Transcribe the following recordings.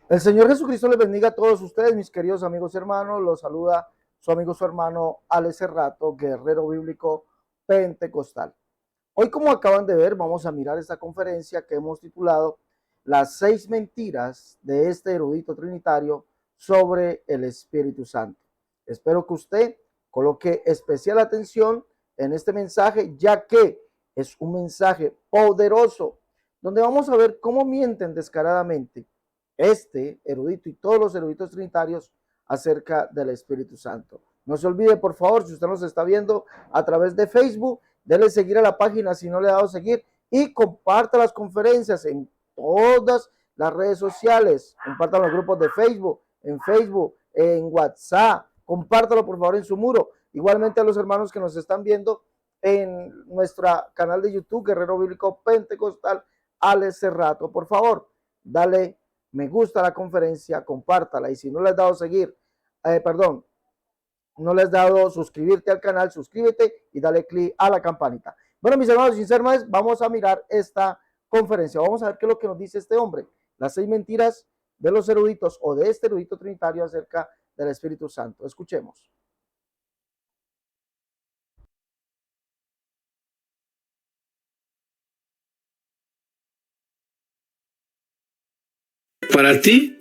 El Señor Jesucristo les bendiga a todos ustedes, mis queridos amigos y hermanos. Los saluda su amigo, su hermano Alex Cerrato, guerrero bíblico pentecostal. Hoy, como acaban de ver, vamos a mirar esta conferencia que hemos titulado Las 6 mentiras de este erudito trinitario sobre el Espíritu Santo. Espero que usted coloque especial atención en este mensaje, ya que es un mensaje poderoso, donde vamos a ver cómo mienten descaradamente este erudito y todos los eruditos trinitarios acerca del Espíritu Santo. No se olvide, por favor, si usted nos está viendo a través de Facebook, dele seguir a la página si no le ha dado seguir y comparta las conferencias en todas las redes sociales. Compartan los grupos de Facebook, en WhatsApp. Compártalo, por favor, en su muro. Igualmente a los hermanos que nos están viendo en nuestro canal de YouTube, Guerrero Bíblico Pentecostal, Alex Cerrato. Por favor, dale me gusta la conferencia, compártala. Y si no le has dado seguir, no le has dado suscribirte al canal, suscríbete y dale clic a la campanita. Bueno, mis hermanos, sin ser más, vamos a mirar esta conferencia. Vamos a ver qué es lo que nos dice este hombre. Las 6 mentiras de los eruditos o de este erudito trinitario acerca del Espíritu Santo. Escuchemos. Para ti,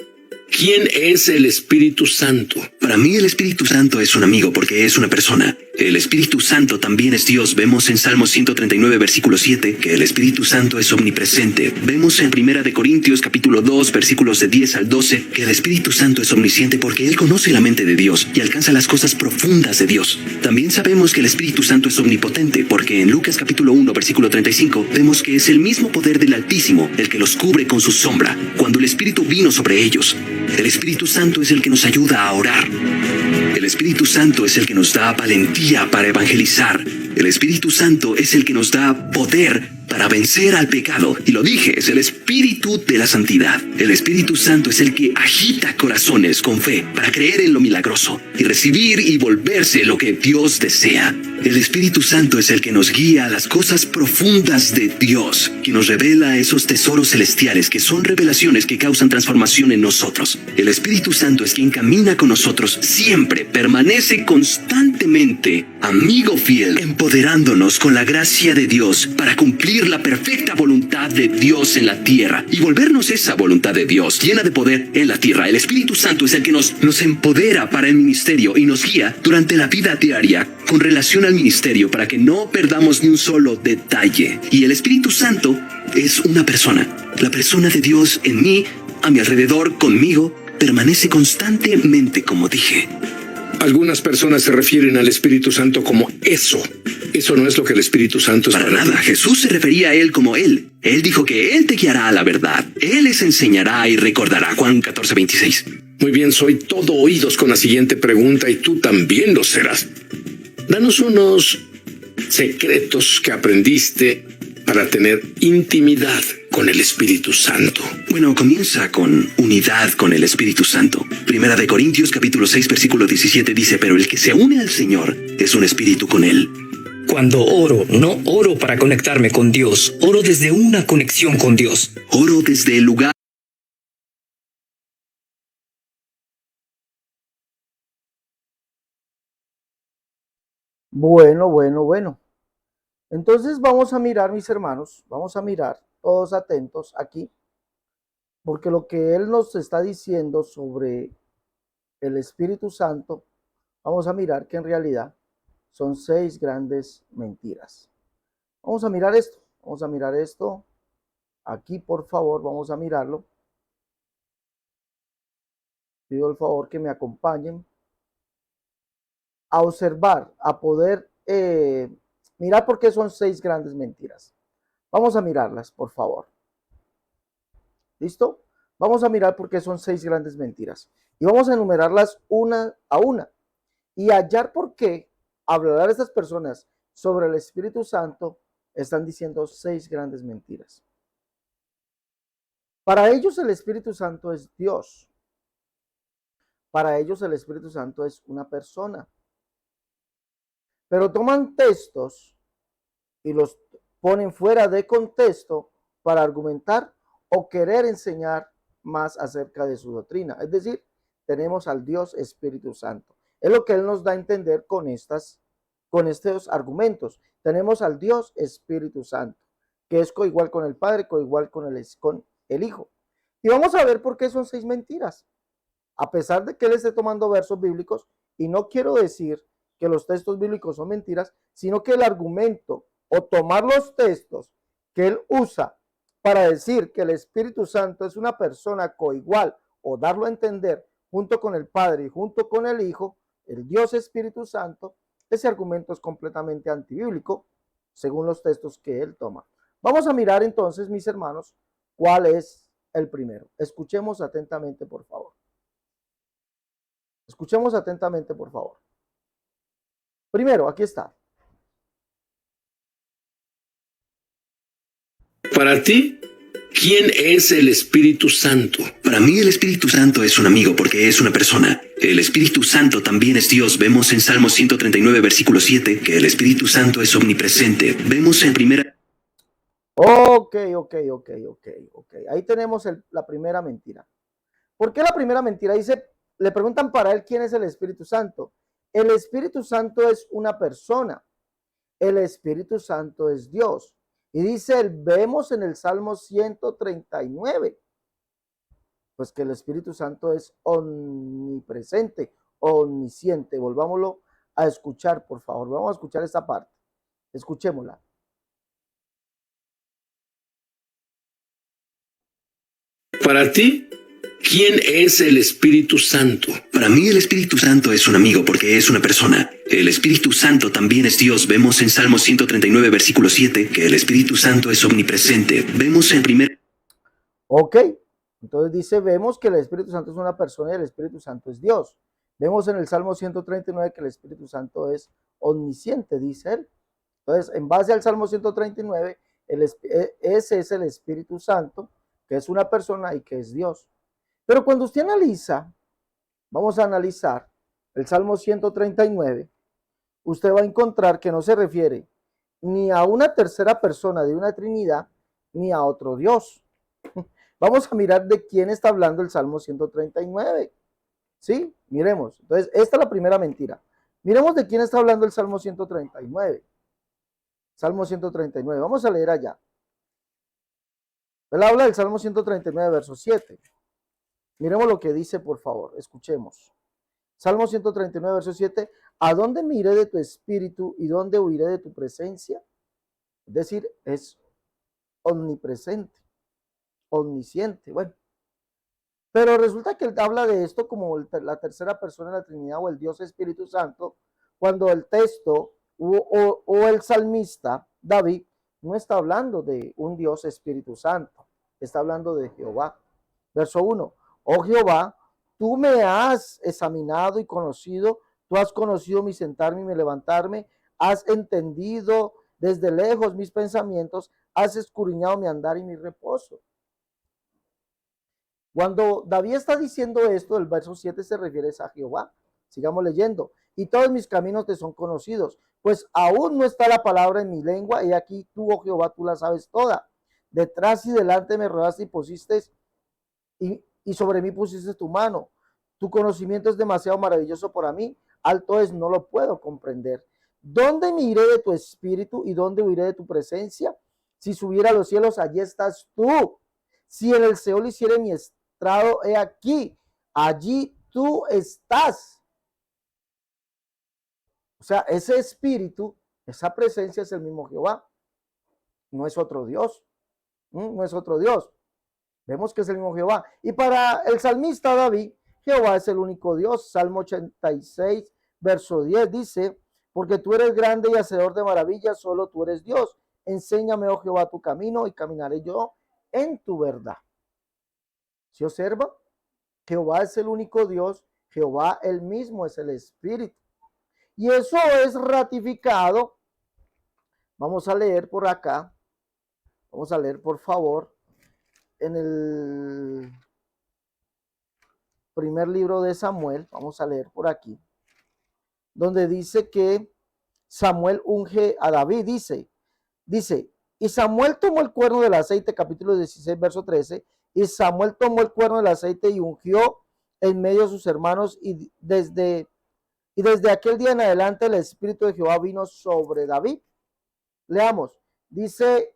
¿quién es el Espíritu Santo? Para mí el Espíritu Santo es un amigo porque es una persona. El Espíritu Santo también es Dios. Vemos en Salmo 139, versículo 7, que el Espíritu Santo es omnipresente. Vemos en 1 Corintios, capítulo 2, versículos de 10 al 12, que el Espíritu Santo es omnisciente porque Él conoce la mente de Dios y alcanza las cosas profundas de Dios. También sabemos que el Espíritu Santo es omnipotente porque en Lucas, capítulo 1, versículo 35, vemos que es el mismo poder del Altísimo el que los cubre con su sombra cuando el Espíritu vino sobre ellos. El Espíritu Santo es el que nos ayuda a orar. El Espíritu Santo es el que nos da valentía para evangelizar. El Espíritu Santo es el que nos da poder para vencer al pecado. Y lo dije, es el Espíritu de la santidad. El Espíritu Santo es el que agita corazones con fe para creer en lo milagroso y recibir y volverse lo que Dios desea. El Espíritu Santo es el que nos guía a las cosas profundas de Dios, que nos revela esos tesoros celestiales que son revelaciones que causan transformación en nosotros. El Espíritu Santo es quien camina con nosotros siempre, permanece constantemente, amigo fiel, empoderándonos con la gracia de Dios para cumplir la perfecta voluntad de Dios en la tierra y volvernos esa voluntad de Dios llena de poder en la tierra. El Espíritu Santo es el que nos empodera para el ministerio y nos guía durante la vida diaria con relación al ministerio para que no perdamos ni un solo detalle. Y el Espíritu Santo es una persona. La persona de Dios en mí, a mi alrededor, conmigo, permanece constantemente, como dije. Algunas personas se refieren al Espíritu Santo como eso. Eso no es lo que el Espíritu Santo es para nada. Jesús se refería a Él como Él. Él dijo que Él te guiará a la verdad. Él les enseñará y recordará. Juan 14:26. Muy bien, soy todo oídos con la siguiente pregunta y tú también lo serás. Danos unos secretos que aprendiste para tener intimidad con el Espíritu Santo. Bueno, comienza con unidad con el Espíritu Santo. 1 Corintios capítulo 6, versículo 17 dice, pero el que se une al Señor es un espíritu con Él. Cuando oro, no oro para conectarme con Dios, oro desde una conexión con Dios. Oro desde el lugar. Bueno. Entonces vamos a mirar, mis hermanos, vamos a mirar todos atentos aquí, porque lo que él nos está diciendo sobre el Espíritu Santo, vamos a mirar que en realidad son 6 grandes mentiras. Vamos a mirar esto aquí, por favor, vamos a mirarlo. Pido el favor que me acompañen a observar, a poder mirar por qué son 6 grandes mentiras. Vamos a mirarlas, por favor. ¿Listo? Vamos a mirar por qué son 6 grandes mentiras. Y vamos a enumerarlas una a una. Y hallar por qué hablar a estas personas sobre el Espíritu Santo están diciendo 6 grandes mentiras. Para ellos el Espíritu Santo es Dios. Para ellos el Espíritu Santo es una persona. Pero toman textos y los ponen fuera de contexto para argumentar o querer enseñar más acerca de su doctrina. Es decir, tenemos al Dios Espíritu Santo. Es lo que Él nos da a entender con estos argumentos. Tenemos al Dios Espíritu Santo, que es coigual con el Padre, coigual con el Hijo. Y vamos a ver por qué son 6 mentiras. A pesar de que Él esté tomando versos bíblicos, y no quiero decir que los textos bíblicos son mentiras, sino que el argumento o tomar los textos que Él usa para decir que el Espíritu Santo es una persona coigual o darlo a entender junto con el Padre y junto con el Hijo, el Dios Espíritu Santo, ese argumento es completamente antibíblico según los textos que Él toma. Vamos a mirar entonces, mis hermanos, cuál es el primero. Escuchemos atentamente, por favor. Escuchemos atentamente, por favor. Primero, aquí está. Para ti, ¿quién es el Espíritu Santo? Para mí el Espíritu Santo es un amigo porque es una persona. El Espíritu Santo también es Dios. Vemos en Salmo 139, versículo 7, que el Espíritu Santo es omnipresente. Vemos en primera... Ok. Ahí tenemos la primera mentira. ¿Por qué la primera mentira? Dice, le preguntan para él quién es el Espíritu Santo. El Espíritu Santo es una persona. El Espíritu Santo es Dios. Y dice, vemos en el Salmo 139, pues que el Espíritu Santo es omnipresente, omnisciente. Volvámoslo a escuchar, por favor. Vamos a escuchar esta parte. Escuchémosla. Para ti, ¿quién es el Espíritu Santo? Para mí el Espíritu Santo es un amigo porque es una persona. El Espíritu Santo también es Dios. Vemos en Salmo 139, versículo 7, que el Espíritu Santo es omnipresente. Vemos en primer... Ok, entonces dice, vemos que el Espíritu Santo es una persona y el Espíritu Santo es Dios. Vemos en el Salmo 139 que el Espíritu Santo es omnisciente, dice él. Entonces, en base al Salmo 139, ese es el Espíritu Santo, que es una persona y que es Dios. Pero cuando usted analiza, vamos a analizar el Salmo 139, usted va a encontrar que no se refiere ni a una tercera persona de una Trinidad, ni a otro Dios. Vamos a mirar de quién está hablando el Salmo 139. ¿Sí? Miremos. Entonces, esta es la primera mentira. Miremos de quién está hablando el Salmo 139. Salmo 139. Vamos a leer allá. Él habla del Salmo 139, verso 7. Miremos lo que dice, por favor. Escuchemos. Salmo 139, verso 7. ¿A dónde me iré de tu espíritu y dónde huiré de tu presencia? Es decir, es omnipresente, omnisciente. Bueno, pero resulta que él habla de esto como la tercera persona de la Trinidad o el Dios Espíritu Santo, cuando el texto o el salmista David no está hablando de un Dios Espíritu Santo, está hablando de Jehová. Verso 1. Oh Jehová, tú me has examinado y conocido, tú has conocido mi sentarme y mi levantarme, has entendido desde lejos mis pensamientos, has escudriñado mi andar y mi reposo. Cuando David está diciendo esto, el verso 7 se refiere a Jehová. Sigamos leyendo. Y todos mis caminos te son conocidos, pues aún no está la palabra en mi lengua, y aquí tú, oh Jehová, tú la sabes toda. Detrás y delante me rodeaste y pusiste, y sobre mí pusiste tu mano. Tu conocimiento es demasiado maravilloso para mí, alto es, no lo puedo comprender. ¿Dónde me iré de tu espíritu y dónde huiré de tu presencia? Si subiera a los cielos, allí estás tú. Si en el Seol hiciere mi estrado, he aquí, allí tú estás. O sea, ese espíritu, esa presencia es el mismo Jehová. No es otro Dios. No es otro Dios. Vemos que es el mismo Jehová. Y para el salmista David, Jehová es el único Dios. Salmo 86, verso 10 dice, porque tú eres grande y hacedor de maravillas, solo tú eres Dios. Enséñame, oh Jehová, tu camino y caminaré yo en tu verdad. ¿Se observa? Jehová es el único Dios. Jehová él mismo es el Espíritu. Y eso es ratificado. Vamos a leer por acá. Vamos a leer, por favor, en el primer libro de Samuel. Vamos a leer por aquí. Donde dice que Samuel unge a David. Dice, y Samuel tomó el cuerno del aceite, capítulo 16, verso 13, Y Samuel tomó el cuerno del aceite y ungió en medio de sus hermanos, y desde aquel día en adelante el Espíritu de Jehová vino sobre David. Leamos, dice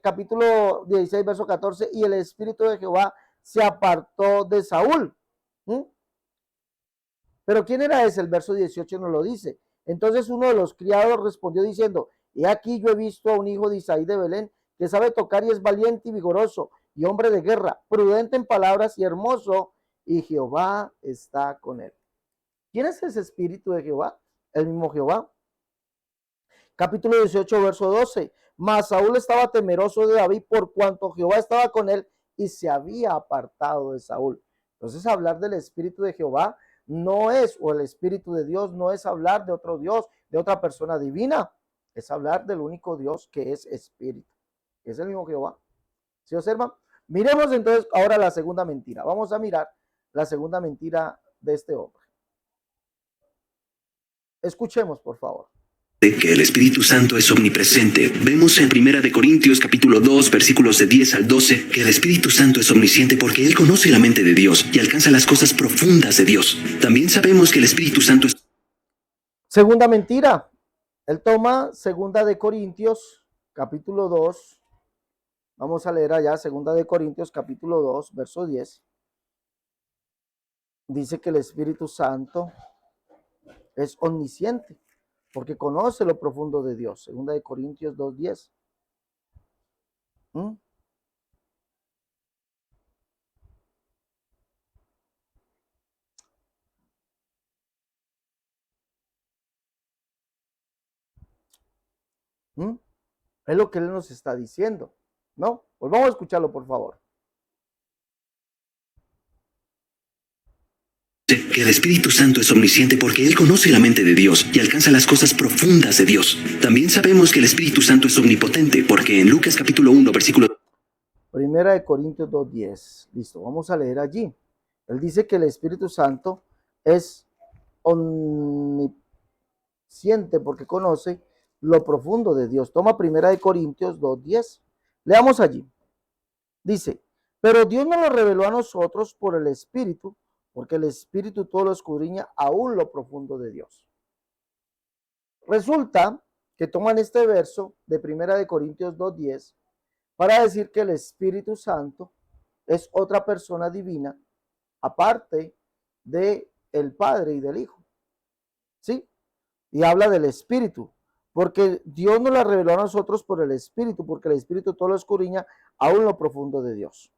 capítulo 16, verso 14, y el Espíritu de Jehová se apartó de Saúl. Pero ¿quién era ese? El verso 18 nos lo dice. Entonces uno de los criados respondió diciendo, he aquí yo he visto a un hijo de Isaí de Belén, que sabe tocar y es valiente y vigoroso, y hombre de guerra, prudente en palabras y hermoso, y Jehová está con él. ¿Quién es ese Espíritu de Jehová? El mismo Jehová. Capítulo 18, verso 12. Mas Saúl estaba temeroso de David por cuanto Jehová estaba con él y se había apartado de Saúl. Entonces hablar del Espíritu de Jehová no es, o el Espíritu de Dios no es hablar de otro Dios, de otra persona divina, es hablar del único Dios que es Espíritu, que es el mismo Jehová. ¿Sí observan? Miremos entonces ahora la segunda mentira. Vamos a mirar la segunda mentira de este hombre. Escuchemos, por favor. Que el Espíritu Santo es omnipresente. Vemos en 1 Corintios capítulo 2 versículos de 10 al 12 que el Espíritu Santo es omnisciente porque Él conoce la mente de Dios y alcanza las cosas profundas de Dios. También sabemos que el Espíritu Santo es... Segunda mentira. Él toma 2 Corintios capítulo 2. Vamos a leer allá 2 Corintios capítulo 2 verso 10. Dice que el Espíritu Santo es omnisciente, porque conoce lo profundo de Dios. 2 Corintios 2:10. Es lo que Él nos está diciendo, ¿no? Pues vamos a escucharlo, por favor. Que el Espíritu Santo es omnisciente porque Él conoce la mente de Dios y alcanza las cosas profundas de Dios. También sabemos que el Espíritu Santo es omnipotente porque en Lucas capítulo 1 versículo... 1 Corintios 2:10. Listo, vamos a leer allí. Él dice que el Espíritu Santo es omnisciente porque conoce lo profundo de Dios. Toma 1 Corintios 2:10. Leamos allí. Dice, pero Dios nos lo reveló a nosotros por el Espíritu, porque el Espíritu todo lo escudriña, aún lo profundo de Dios. Resulta que toman este verso de 1 Corintios 2:10 para decir que el Espíritu Santo es otra persona divina, aparte de el Padre y del Hijo. ¿Sí? Y habla del Espíritu, porque Dios nos la reveló a nosotros por el Espíritu, porque el Espíritu todo lo escudriña, aún lo profundo de Dios.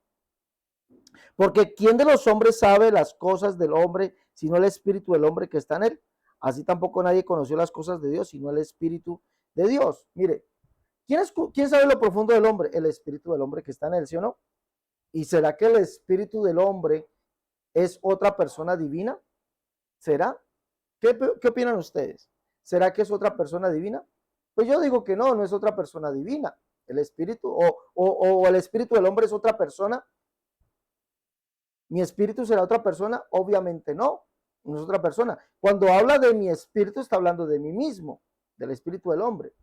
Porque ¿quién de los hombres sabe las cosas del hombre, sino el Espíritu del hombre que está en él? Así tampoco nadie conoció las cosas de Dios, sino el Espíritu de Dios. Mire, ¿quién sabe lo profundo del hombre? El Espíritu del hombre que está en él, ¿sí o no? ¿Y será que el Espíritu del hombre es otra persona divina? ¿Será? ¿Qué opinan ustedes? ¿Será que es otra persona divina? Pues yo digo que no es otra persona divina. El Espíritu, o el Espíritu del hombre es otra persona. ¿Mi espíritu será otra persona? Obviamente no es otra persona. Cuando habla de mi espíritu, está hablando de mí mismo, del espíritu del hombre.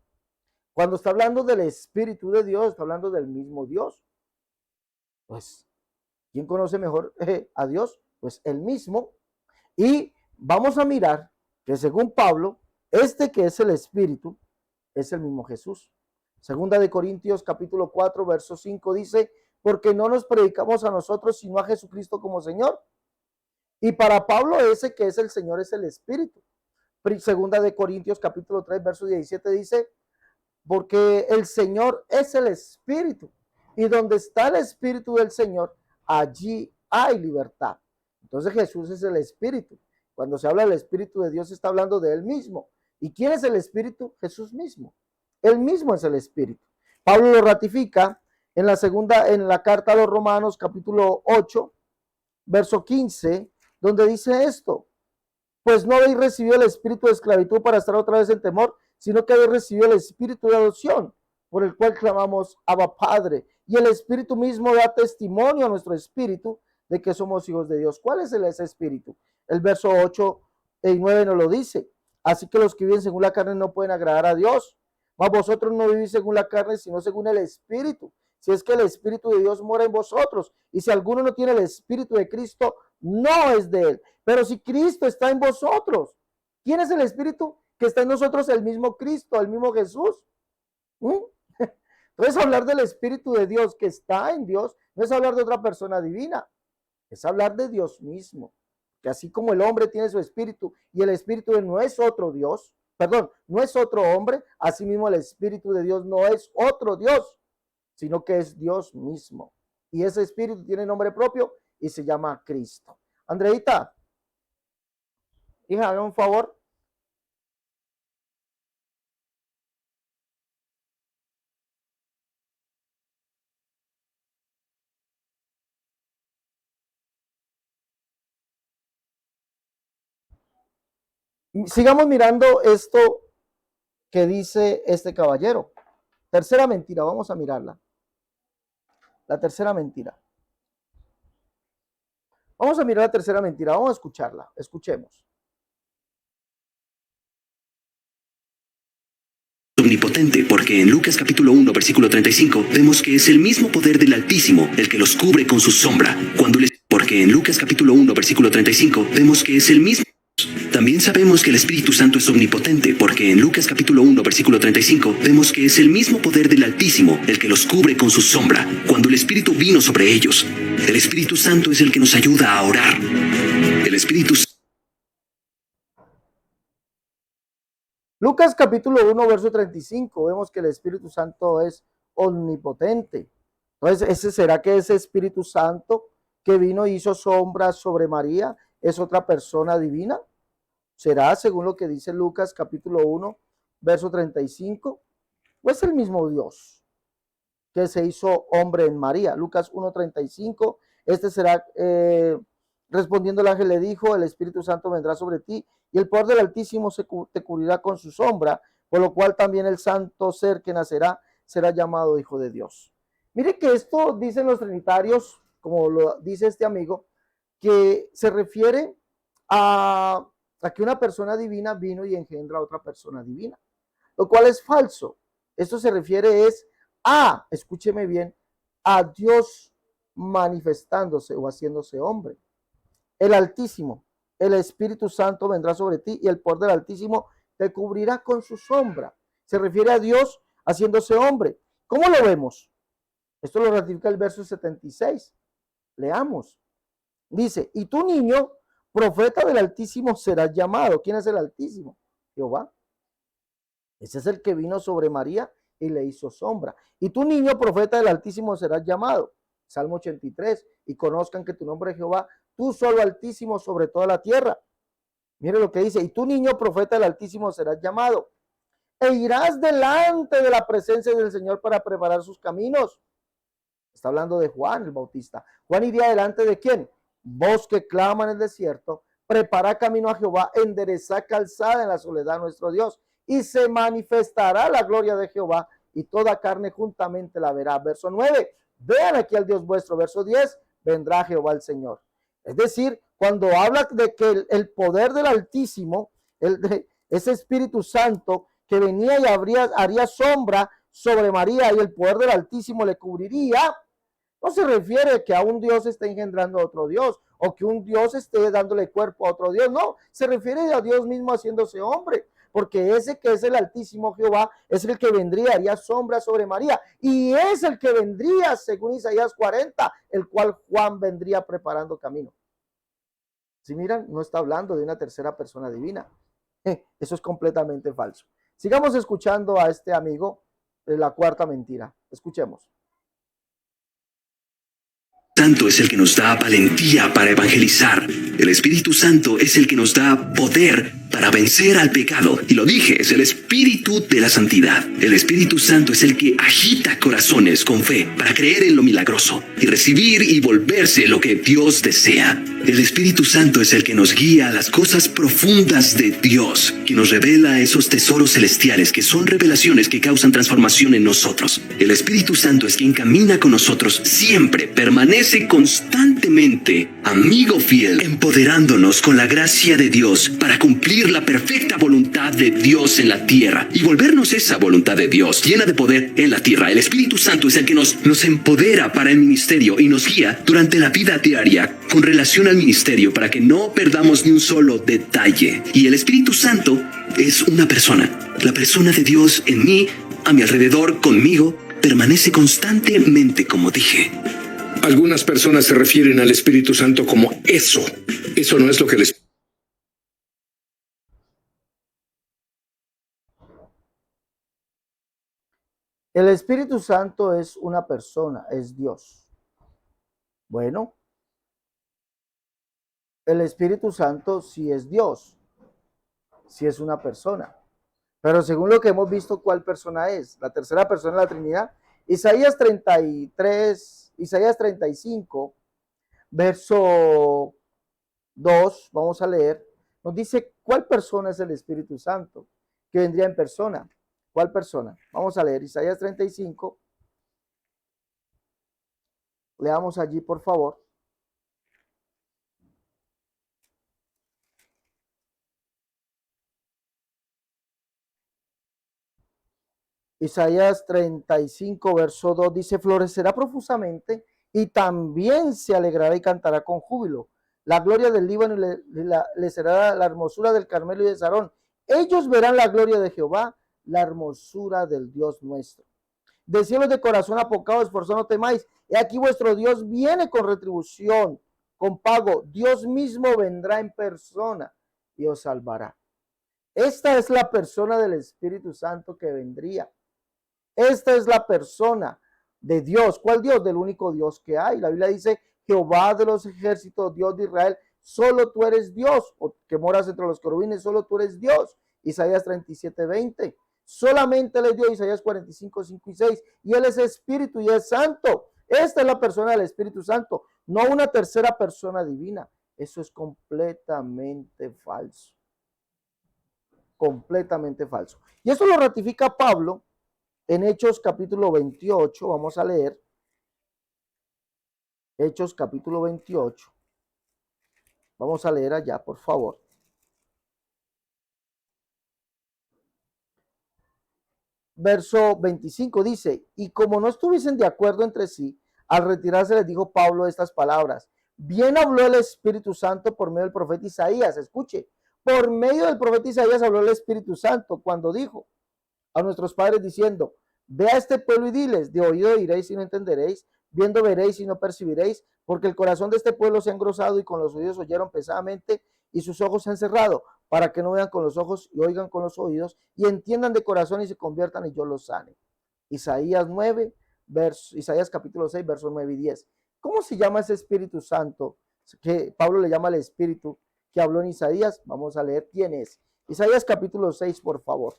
Cuando está hablando del Espíritu de Dios, está hablando del mismo Dios. Pues, ¿quién conoce mejor a Dios? Pues Él mismo. Y vamos a mirar que según Pablo, que es el Espíritu, es el mismo Jesús. Segunda de Corintios capítulo 4, verso 5 dice, porque no nos predicamos a nosotros, sino a Jesucristo como Señor. Y para Pablo ese que es el Señor es el Espíritu. Segunda de Corintios capítulo 3, verso 17 dice, porque el Señor es el Espíritu. Y donde está el Espíritu del Señor, allí hay libertad. Entonces Jesús es el Espíritu. Cuando se habla del Espíritu de Dios, se está hablando de Él mismo. ¿Y quién es el Espíritu? Jesús mismo. Él mismo es el Espíritu. Pablo lo ratifica en la carta a los Romanos, capítulo 8, verso 15, donde dice esto: pues no habéis recibido el espíritu de esclavitud para estar otra vez en temor, sino que habéis recibido el espíritu de adopción, por el cual clamamos Abba Padre. Y el Espíritu mismo da testimonio a nuestro espíritu de que somos hijos de Dios. ¿Cuál es ese espíritu? El verso 8 y 9 nos lo dice. Así que los que viven según la carne no pueden agradar a Dios. Mas vosotros no vivís según la carne, sino según el Espíritu. si es que el Espíritu de Dios mora en vosotros. Y si alguno no tiene el Espíritu de Cristo, no es de él. Pero si Cristo está en vosotros, ¿quién es el Espíritu que está en nosotros? El mismo Cristo, el mismo Jesús. Entonces, hablar del Espíritu de Dios que está en Dios no es hablar de otra persona divina, es hablar de Dios mismo. Que así como el hombre tiene su espíritu y el espíritu no es otro Dios, perdón, no es otro hombre, así mismo el Espíritu de Dios no es otro Dios, sino que es Dios mismo. Y ese espíritu tiene nombre propio y se llama Cristo. Andreita, hija, hágame un favor. Sigamos mirando esto que dice este caballero. Tercera mentira, vamos a mirarla. La tercera mentira. Vamos a mirar la tercera mentira, vamos a escucharla, escuchemos. Omnipotente, porque en Lucas capítulo 1 versículo 35 vemos que es el mismo poder del Altísimo el que los cubre con su sombra. Porque en Lucas capítulo 1 versículo 35 vemos que es el mismo. También sabemos que el Espíritu Santo es omnipotente, porque en Lucas capítulo 1 versículo 35 vemos que es el mismo poder del Altísimo el que los cubre con su sombra cuando el Espíritu vino sobre ellos. El Espíritu Santo es el que nos ayuda a orar. El Espíritu Lucas capítulo 1 verso 35, vemos que el Espíritu Santo es omnipotente. Entonces, ¿será que ese Espíritu Santo que vino y hizo sombras sobre María es otra persona divina? ¿Será según lo que dice Lucas capítulo 1 verso 35? ¿O es el mismo Dios que se hizo hombre en María? Lucas 1:35, será, respondiendo el ángel le dijo, el Espíritu Santo vendrá sobre ti y el poder del Altísimo te cubrirá con su sombra, por lo cual también el santo ser que nacerá será llamado Hijo de Dios. Mire que esto dicen los trinitarios, como lo dice este amigo, que se refiere a que una persona divina vino y engendra a otra persona divina, lo cual es falso. Esto se refiere escúcheme bien, a Dios manifestándose o haciéndose hombre. El Altísimo, el Espíritu Santo vendrá sobre ti y el poder del Altísimo te cubrirá con su sombra. Se refiere a Dios haciéndose hombre. ¿Cómo lo vemos? Esto lo ratifica el verso 76. Leamos. Dice, y tu niño, profeta del Altísimo, serás llamado. ¿Quién es el Altísimo? Jehová. Ese es el que vino sobre María y le hizo sombra. Y tu niño, profeta del Altísimo, serás llamado. Salmo 83. Y conozcan que tu nombre es Jehová, tú solo Altísimo sobre toda la tierra. Mire lo que dice, y tu niño, profeta del Altísimo, serás llamado. E irás delante de la presencia del Señor para preparar sus caminos. Está hablando de Juan el Bautista. Juan iría delante de ¿quién? Vos que clama en el desierto, prepara camino a Jehová, endereza calzada en la soledad nuestro Dios, y se manifestará la gloria de Jehová, y toda carne juntamente la verá. Verso 9, vean aquí al Dios vuestro. Verso 10, vendrá Jehová el Señor. Es decir, cuando habla de que el poder del Altísimo, ese Espíritu Santo que venía y haría sombra sobre María y el poder del Altísimo le cubriría, no se refiere a que a un Dios esté engendrando a otro Dios o que un Dios esté dándole cuerpo a otro Dios. No, se refiere a Dios mismo haciéndose hombre, porque ese que es el Altísimo Jehová es el que vendría, haría sombra sobre María, y es el que vendría, según Isaías 40, el cual Juan vendría preparando camino. Si miran, no está hablando de una tercera persona divina. Eso es completamente falso. Sigamos escuchando a este amigo de la cuarta mentira. Escuchemos. Santo es el que nos da valentía para evangelizar. El Espíritu Santo es el que nos da poder para vencer al pecado. Y lo dije, es el Espíritu de la santidad. El Espíritu Santo es el que agita corazones con fe para creer en lo milagroso y recibir y volverse lo que Dios desea. El Espíritu Santo es el que nos guía a las cosas profundas de Dios, que nos revela esos tesoros celestiales que son revelaciones que causan transformación en nosotros. El Espíritu Santo es quien camina con nosotros siempre, permanece permanece constantemente, amigo fiel, empoderándonos con la gracia de Dios para cumplir la perfecta voluntad de Dios en la tierra y volvernos esa voluntad de Dios llena de poder en la tierra. El Espíritu Santo es el que nos empodera para el ministerio y nos guía durante la vida diaria con relación al ministerio para que no perdamos ni un solo detalle. Y el Espíritu Santo es una persona, la persona de Dios en mí, a mi alrededor, conmigo, permanece constantemente, como dije. Algunas personas se refieren al Espíritu Santo como eso. Eso no es lo que les... El Espíritu Santo es una persona, es Dios. Bueno, el Espíritu Santo sí es Dios, sí es una persona. Pero según lo que hemos visto, ¿cuál persona es? La tercera persona de la Trinidad. Isaías 33, Isaías 35, verso 2, vamos a leer, nos dice cuál persona es el Espíritu Santo, que vendría en persona. ¿Cuál persona? Vamos a leer Isaías 35. Leamos allí, por favor. Isaías 35, verso 2 dice, florecerá profusamente y también se alegrará y cantará con júbilo. La gloria del Líbano le será la hermosura del Carmelo y de Sarón. Ellos verán la gloria de Jehová, la hermosura del Dios nuestro. De cielos de corazón apocado, esforzado no temáis. He aquí vuestro Dios viene con retribución, con pago. Dios mismo vendrá en persona y os salvará. Esta es la persona del Espíritu Santo que vendría. Esta es la persona de Dios. ¿Cuál Dios? Del único Dios que hay. La Biblia dice, Jehová de los ejércitos, Dios de Israel, solo tú eres Dios, o que moras entre los querubines, solo tú eres Dios. Isaías 37, 20. Solamente Él es Dios, Isaías 45, 5 y 6. Y Él es Espíritu y es Santo. Esta es la persona del Espíritu Santo, no una tercera persona divina. Eso es completamente falso. Completamente falso. Y eso lo ratifica Pablo en Hechos capítulo 28, vamos a leer. Hechos capítulo 28. Vamos a leer allá, por favor. Verso 25 dice, y como no estuviesen de acuerdo entre sí, al retirarse les dijo Pablo estas palabras. Bien habló el Espíritu Santo por medio del profeta Isaías. Escuche, por medio del profeta Isaías habló el Espíritu Santo cuando dijo a nuestros padres diciendo, ve a este pueblo y diles, de oído oiréis y no entenderéis, viendo veréis y no percibiréis, porque el corazón de este pueblo se ha engrosado y con los oídos oyeron pesadamente y sus ojos se han cerrado, para que no vean con los ojos y oigan con los oídos y entiendan de corazón y se conviertan y yo los sane. Isaías capítulo 6, versos 9 y 10. ¿Cómo se llama ese Espíritu Santo que Pablo le llama el Espíritu que habló en Isaías? Vamos a leer quién es. Isaías capítulo 6, por favor.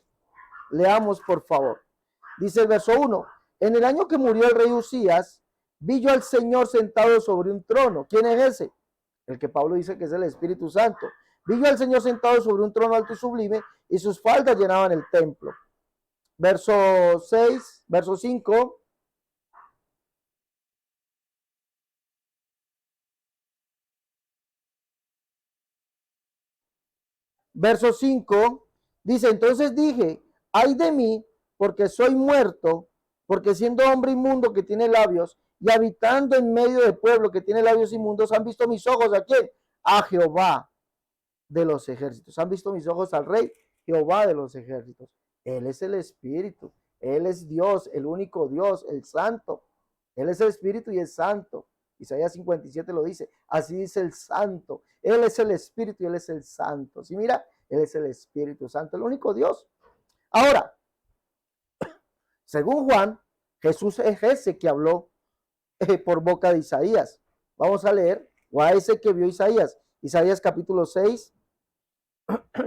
Leamos, por favor. Dice el verso 1. En el año que murió el rey Usías, vi yo al Señor sentado sobre un trono. ¿Quién es ese? El que Pablo dice que es el Espíritu Santo. Vi yo al Señor sentado sobre un trono alto y sublime, y sus faldas llenaban el templo. Verso 6, verso 5. Verso 5 dice, entonces dije, ay de mí, porque soy muerto, porque siendo hombre inmundo que tiene labios, y habitando en medio del pueblo que tiene labios inmundos, han visto mis ojos, ¿a quién? A Jehová de los ejércitos. Han visto mis ojos al rey, Jehová de los ejércitos. Él es el Espíritu, Él es Dios, el único Dios, el Santo. Él es el Espíritu y es Santo. Isaías 57 lo dice, así dice el Santo. Él es el Espíritu y Él es el Santo. ¿Sí? Mira, Él es el Espíritu Santo, el único Dios. Ahora, según Juan, Jesús es ese que habló por boca de Isaías. Vamos a leer, o a ese que vio Isaías. Isaías capítulo 6,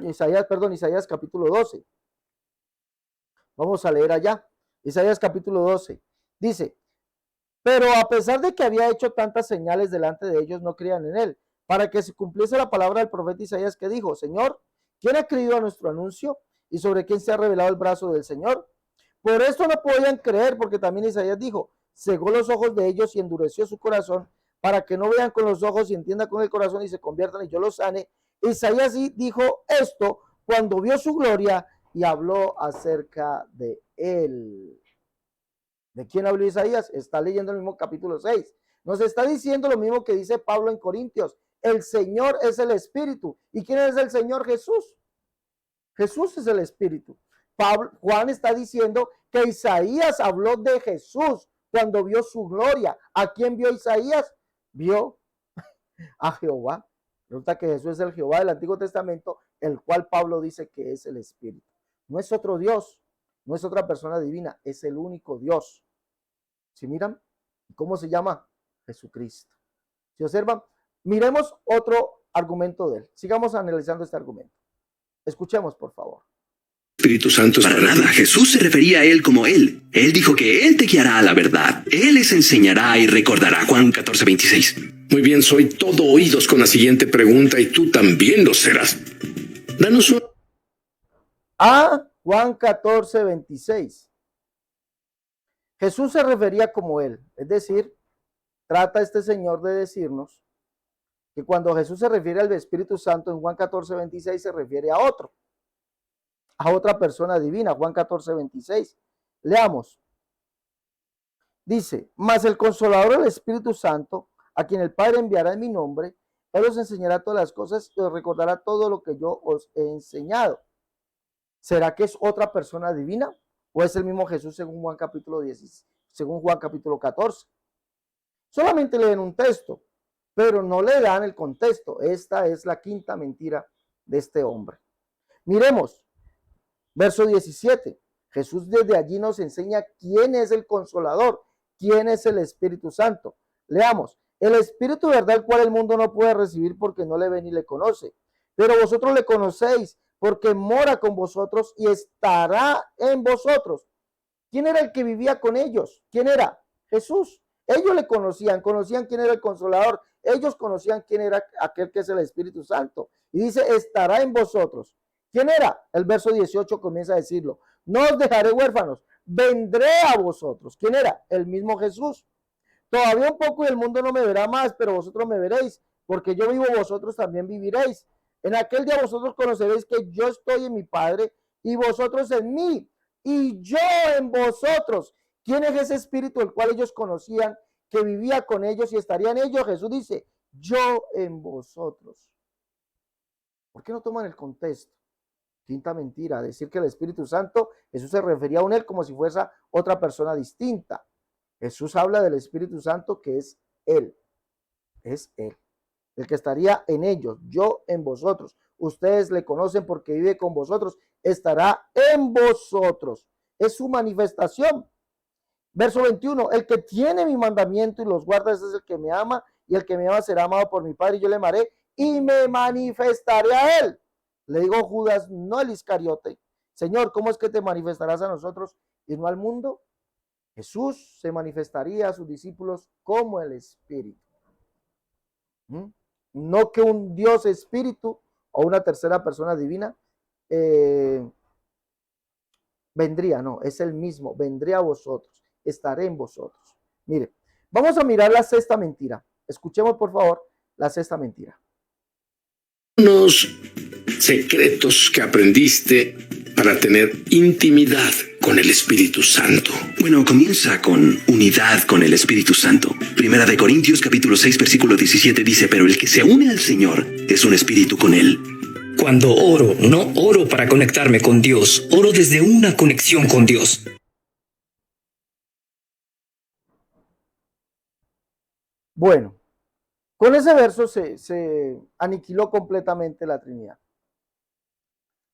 Isaías capítulo 12. Vamos a leer allá. Isaías capítulo 12. Dice, pero a pesar de que había hecho tantas señales delante de ellos, no creían en él, para que se cumpliese la palabra del profeta Isaías que dijo, Señor, ¿quién ha creído a nuestro anuncio? ¿Y sobre quién se ha revelado el brazo del Señor? Por esto no podían creer, porque también Isaías dijo, cegó los ojos de ellos y endureció su corazón, para que no vean con los ojos y entiendan con el corazón y se conviertan y yo los sane. Isaías dijo esto cuando vio su gloria y habló acerca de él. ¿De quién habló Isaías? Está leyendo el mismo capítulo 6. Nos está diciendo lo mismo que dice Pablo en Corintios. El Señor es el Espíritu. ¿Y quién es el Señor? Jesús. Jesús es el Espíritu. Juan está diciendo que Isaías habló de Jesús cuando vio su gloria. ¿A quién vio Isaías? Vio a Jehová. Resulta que Jesús es el Jehová del Antiguo Testamento, el cual Pablo dice que es el Espíritu. No es otro Dios, no es otra persona divina, es el único Dios. ¿Sí miran? ¿Cómo se llama? Jesucristo. ¿Sí observan? Miremos otro argumento de él. Sigamos analizando este argumento. Escuchemos, por favor. Espíritu Santo. Para nada, Jesús se refería a él como él. Él dijo que él te guiará a la verdad. Él les enseñará y recordará. Juan 14:26. Muy bien, soy todo oídos con la siguiente pregunta y tú también lo serás. Danos un... A Juan 14:26. Jesús se refería como él. Es decir, trata este señor de decirnos que cuando Jesús se refiere al Espíritu Santo en Juan 14:26 se refiere a otra persona divina. Juan 14:26. Leamos. Dice, mas el Consolador, el Espíritu Santo, a quien el Padre enviará en mi nombre, él os enseñará todas las cosas y os recordará todo lo que yo os he enseñado. ¿Será que es otra persona divina? ¿O es el mismo Jesús según Juan capítulo 10, según Juan capítulo 14? Solamente leen un texto, pero no le dan el contexto. Esta es la quinta mentira de este hombre. Miremos, verso 17. Jesús desde allí nos enseña quién es el Consolador, quién es el Espíritu Santo. Leamos, el Espíritu verdad, el cual el mundo no puede recibir porque no le ve ni le conoce. Pero vosotros le conocéis porque mora con vosotros y estará en vosotros. ¿Quién era el que vivía con ellos? ¿Quién era? Jesús. Ellos le conocían quién era el Consolador, ellos conocían quién era aquel que es el Espíritu Santo. Y dice, estará en vosotros. ¿Quién era? El verso 18 comienza a decirlo. No os dejaré huérfanos, vendré a vosotros. ¿Quién era? El mismo Jesús. Todavía un poco y el mundo no me verá más, pero vosotros me veréis, porque yo vivo, vosotros también viviréis. En aquel día vosotros conoceréis que yo estoy en mi Padre y vosotros en mí y yo en vosotros. ¿Quién es ese espíritu el cual ellos conocían, que vivía con ellos y estaría en ellos? Jesús dice, yo en vosotros. ¿Por qué no toman el contexto? Quinta mentira, decir que el Espíritu Santo, Jesús se refería a él como si fuese otra persona distinta. Jesús habla del Espíritu Santo que es él, el que estaría en ellos, yo en vosotros. Ustedes le conocen porque vive con vosotros, estará en vosotros. Es su manifestación. Verso 21, el que tiene mi mandamiento y los guarda, ese es el que me ama, y el que me ama será amado por mi Padre, y yo le amaré y me manifestaré a él. Le digo Judas, no el Iscariote. Señor, ¿cómo es que te manifestarás a nosotros y no al mundo? Jesús se manifestaría a sus discípulos como el Espíritu. No que un Dios Espíritu o una tercera persona divina vendría, no, es el mismo, vendré a vosotros, estaré en vosotros. Mire, vamos a mirar la sexta mentira. Escuchemos por favor la sexta mentira. Unos secretos que aprendiste para tener intimidad con el Espíritu Santo. Bueno, comienza con unidad con el Espíritu Santo. Primera de Corintios capítulo 6 versículo 17 dice, pero el que se une al Señor es un espíritu con él. Cuando oro, no oro para conectarme con Dios, oro desde una conexión con Dios. Bueno, con ese verso se aniquiló completamente la Trinidad.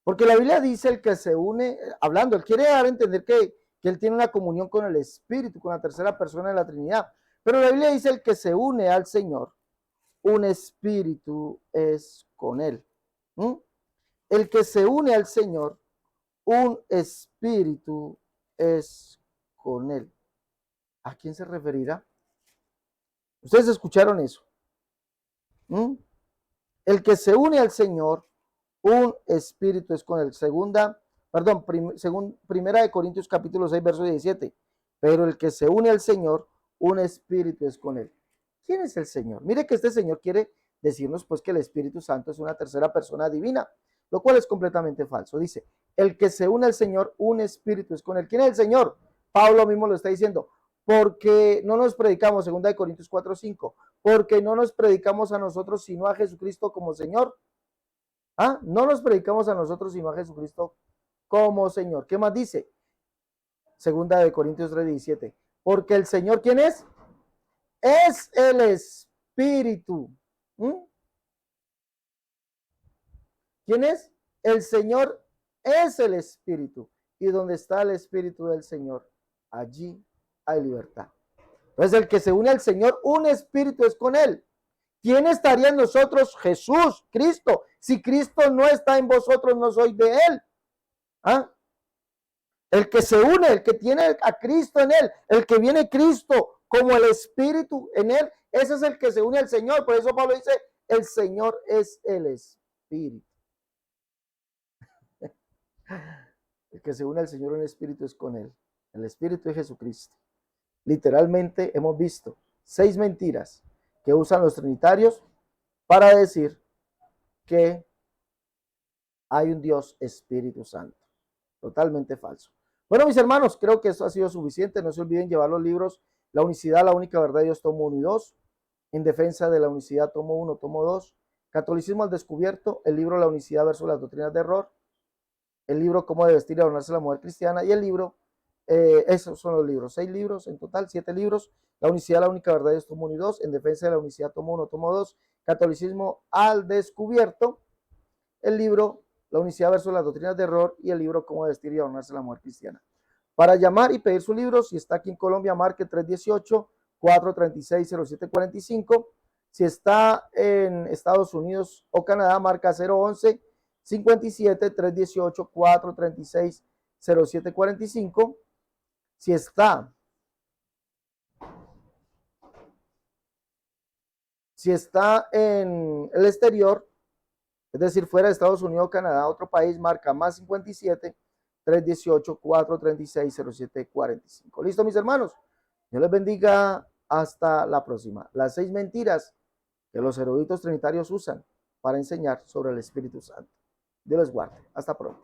Porque la Biblia dice el que se une, hablando, él quiere dar a entender que él tiene una comunión con el Espíritu, con la tercera persona de la Trinidad. Pero la Biblia dice el que se une al Señor, un espíritu es con él. El que se une al Señor, un espíritu es con él. ¿A quién se referirá? Ustedes escucharon eso. El que se une al Señor, un espíritu es con él. Primera de Corintios capítulo 6, verso 17. Pero el que se une al Señor, un espíritu es con él. ¿Quién es el Señor? Mire que este Señor quiere decirnos pues que el Espíritu Santo es una tercera persona divina, lo cual es completamente falso. Dice, el que se une al Señor, un espíritu es con él. ¿Quién es el Señor? Pablo mismo lo está diciendo, porque no nos predicamos, 2 Corintios 4:5, porque no nos predicamos a nosotros sino a Jesucristo como Señor. ¿Ah? No nos predicamos a nosotros sino a Jesucristo como Señor. ¿Qué más dice? 2 Corintios 3:17, porque el Señor, ¿quién es? Es el Espíritu. ¿Quién es? El Señor es el Espíritu. Y donde está el Espíritu del Señor, allí hay libertad. Entonces el que se une al Señor, un espíritu es con él. ¿Quién estaría en nosotros? Jesús, Cristo. Si Cristo no está en vosotros, no sois de él. ¿Ah? El que se une, el que tiene a Cristo en él, el que viene Cristo como el Espíritu en él, ese es el que se une al Señor. Por eso Pablo dice, el Señor es el Espíritu. El que se une al Señor en espíritu es con él. El Espíritu es Jesucristo. Literalmente hemos visto 6 mentiras que usan los trinitarios para decir que hay un Dios Espíritu Santo. Totalmente falso. Bueno, mis hermanos, creo que eso ha sido suficiente. No se olviden llevar los libros La Unicidad, La Única Verdad de Dios, tomo 1 y 2. En defensa de la unicidad, tomo 1, tomo 2. Catolicismo al descubierto, el libro La Unicidad versus las doctrinas de error. El libro Cómo de vestir y adornarse la mujer cristiana. Y el libro, esos son los libros. 6 libros en total, 7 libros. La Unicidad, La Única Verdad de Dios, tomo 1 y 2. En defensa de la unicidad, tomo 1, tomo 2. Catolicismo al descubierto. El libro La Unicidad versus las doctrinas de error y el libro Cómo vestir y adornarse la mujer cristiana. Para llamar y pedir su libro, si está aquí en Colombia, marque 318-436-0745. Si está en Estados Unidos o Canadá, marca 011-57-318-436-0745. Si está en el exterior, es decir, fuera de Estados Unidos o Canadá, otro país, marca más 57-318-436-0745. ¿Listo, mis hermanos? Dios les bendiga. Hasta la próxima. Las 6 mentiras que los eruditos trinitarios usan para enseñar sobre el Espíritu Santo. Dios les guarde. Hasta pronto.